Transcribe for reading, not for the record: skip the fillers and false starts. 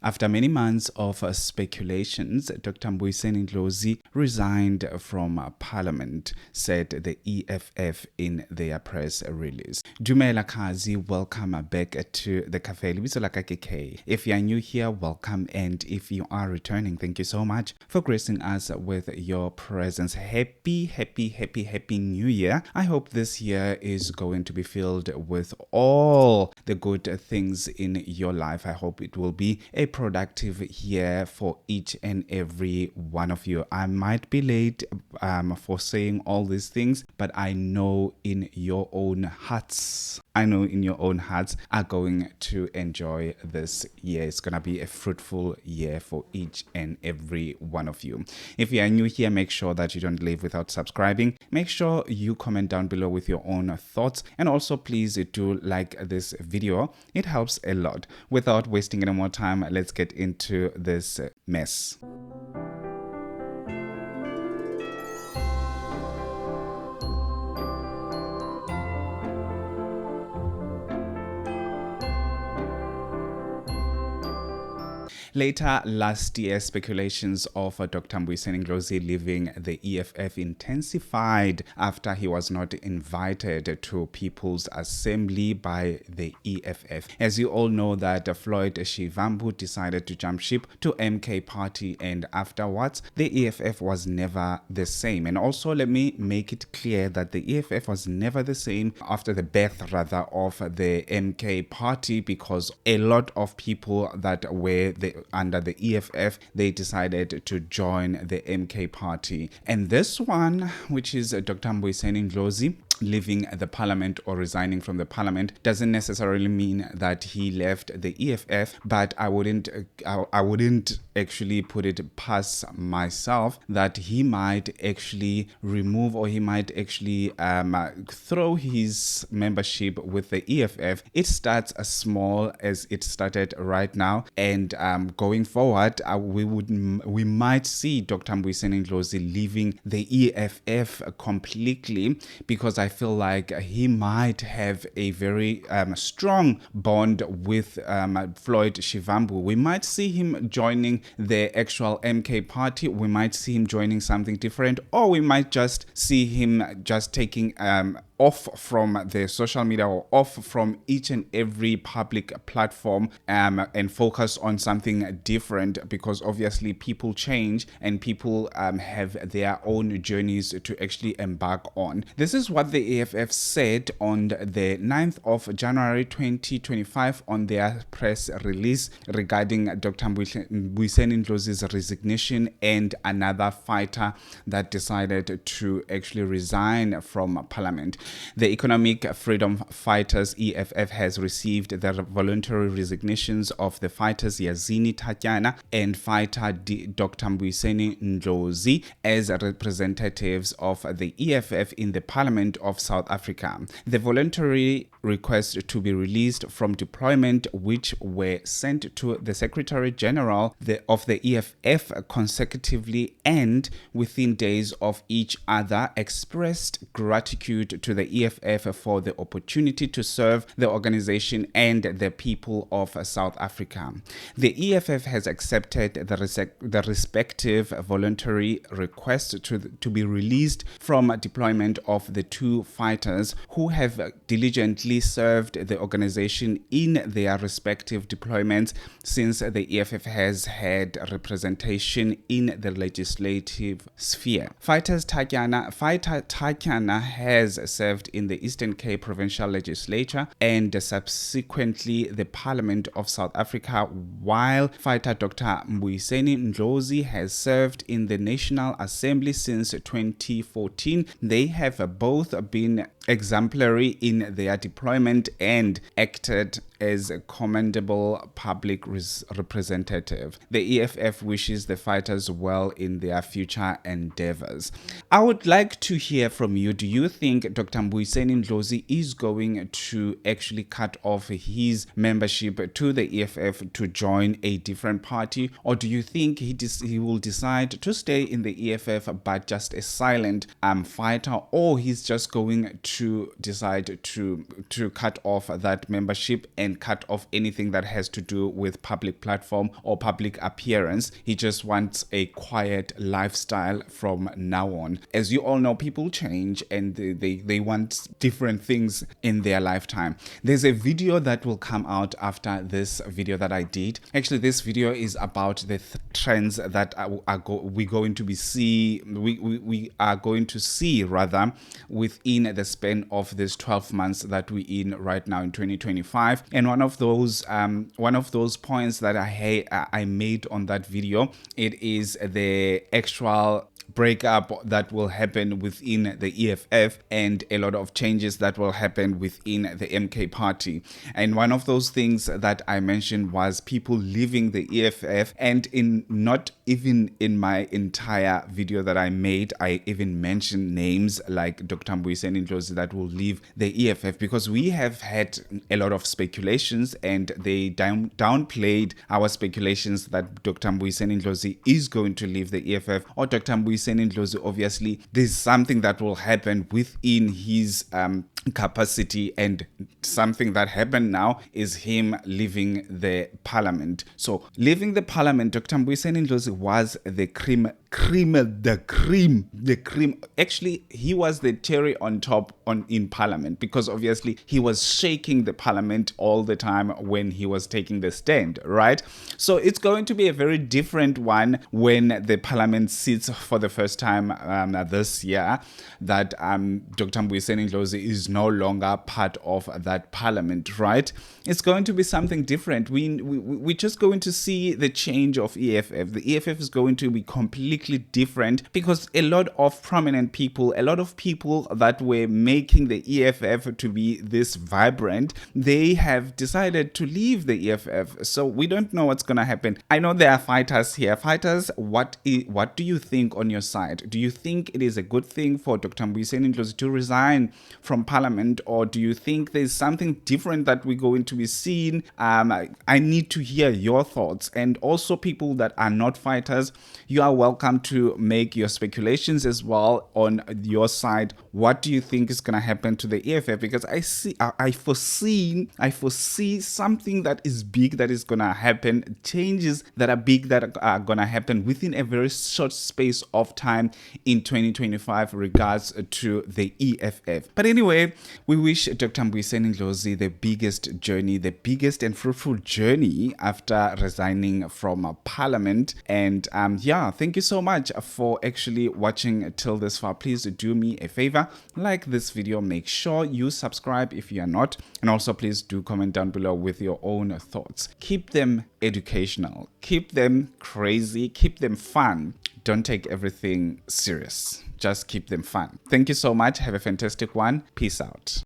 After many months of speculations, Dr. Mbuyiseni Ndlozi resigned from Parliament, said the EFF in their press release. Dumela Kazi, welcome back to the cafe. If you are new here, welcome, and if you are returning, thank you so much for gracing us with your presence. Happy New Year. I hope this year is going to be filled with all the good things in your life. I hope it will be a productive year for each and every one of you. I might be late for saying all these things, but I know in your own hearts are going to enjoy this year. It's going to be a fruitful year for each and every one of you. If you are new here, make sure that you don't leave without subscribing. Make sure you comment down below with your own thoughts, and also please do like this video. It helps a lot. Without wasting any more time, let's get into this mess. Later last year, speculations of Dr. Mbuyiseni Ndlozi leaving the EFF intensified after he was not invited to People's Assembly by the EFF. As you all know, that Floyd Shivambu decided to jump ship to MK Party, and afterwards the EFF was never the same. And also, let me make it clear that the EFF was never the same after the birth of the MK Party, because a lot of people that were under the EFF, they decided to join the MK Party. And this one, which is Dr. Mbuyiseni Ndlozi, leaving the parliament or resigning from the parliament, doesn't necessarily mean that he left the EFF, but I wouldn't actually put it past myself that he might actually remove, or he might actually throw his membership with the EFF. It starts as small as it started right now, and going forward, we might see Dr. Mbuyiseni Ndlozi leaving the EFF completely, because I feel like he might have a very strong bond with Floyd Shivambu. We might see him joining the actual MK Party. We might see him joining something different, or we might just see him just taking off from the social media, or off from each and every public platform, and focus on something different, because obviously people change and people have their own journeys to actually embark on. This is what the EFF said on the 9th of January 2025 on their press release regarding Dr. Mbuyiseni Ndlozi's resignation and another fighter that decided to actually resign from Parliament. The Economic Freedom Fighters EFF has received the voluntary resignations of the fighters Yazini Tetyana and fighter Dr. Mbuyiseni Ndlozi as representatives of the EFF in the Parliament of South Africa. The voluntary requests to be released from deployment, which were sent to the Secretary General of the EFF consecutively and within days of each other, expressed gratitude to the EFF for the opportunity to serve the organization and the people of South Africa. The EFF has accepted the respective voluntary requests to be released from deployment of the two fighters who have diligently served the organization in their respective deployments since the EFF has had representation in the legislative sphere. Fighter Tetyana has served in the Eastern Cape Provincial Legislature and subsequently the Parliament of South Africa, while fighter Dr. Mbuyiseni Ndlozi has served in the National Assembly since 2014. They have both been exemplary in their deployment and acted as a commendable public representative. The EFF wishes the fighters well in their future endeavors. I would like to hear from you. Do you think Dr. Mbuyiseni Ndlozi is going to actually cut off his membership to the EFF to join a different party, or do you think he will decide to stay in the EFF but just a silent fighter, or he's just going to decide to cut off that membership and and cut off anything that has to do with public platform or public appearance. He just wants a quiet lifestyle from now on. As you all know, people change and they want different things in their lifetime. There's a video that will come out after this video that I did. Actually, this video is about the trends that we are going to see rather within the span of this 12 months that we're in right now in 2025. And one of those points that I made on that video, it is the actual breakup that will happen within the EFF and a lot of changes that will happen within the MK party. And one of those things that I mentioned was people leaving the EFF, and not even in my entire video that I made, I even mentioned names like Dr. Mbuyiseni Ndlozi that will leave the EFF, because we have had a lot of speculations and they downplayed our speculations that Dr. Mbuyiseni Ndlozi is going to leave the EFF, or Dr. Mbuyiseni Ndlozi, obviously there's something that will happen within his capacity, and something that happened now is him leaving the parliament. So leaving the parliament, Dr. Mbuyiseni Ndlozi was the cream. Actually, he was the cherry on top in parliament, because obviously he was shaking the parliament all the time when he was taking the stand, right? So it's going to be a very different one when the parliament sits for the first time this year, that Dr. Mbuyiseni Ndlozi is no longer part of that parliament, right? It's going to be something different. We're just going to see the change of EFF. The EFF is going to be completely different, because a lot of prominent people, a lot of people that were making the EFF to be this vibrant, they have decided to leave the EFF. So we don't know what's going to happen. I know there are fighters here. Fighters, what do you think on your side? Do you think it is a good thing for Dr. Mbuyiseni Ndlozi to resign from parliament, or do you think there's something different that we're going to be seeing? I need to hear your thoughts. And also, people that are not fighters, you are welcome to make your speculations as well on your side. What do you think is going to happen to the EFF? Because I foresee something that is big that is going to happen, changes that are big that are going to happen within a very short space of time in 2025 regards to the EFF. But anyway, we wish Dr. Mbuyiseni Ndlozi the biggest journey, the biggest and fruitful journey after resigning from parliament. And thank you so much for actually watching till this far. Please do me a favor, like this video, make sure you subscribe if you are not, and also please do comment down below with your own thoughts. Keep them educational, keep them crazy, keep them fun. Don't take everything serious, just keep them fun. Thank you so much. Have a fantastic one. Peace out.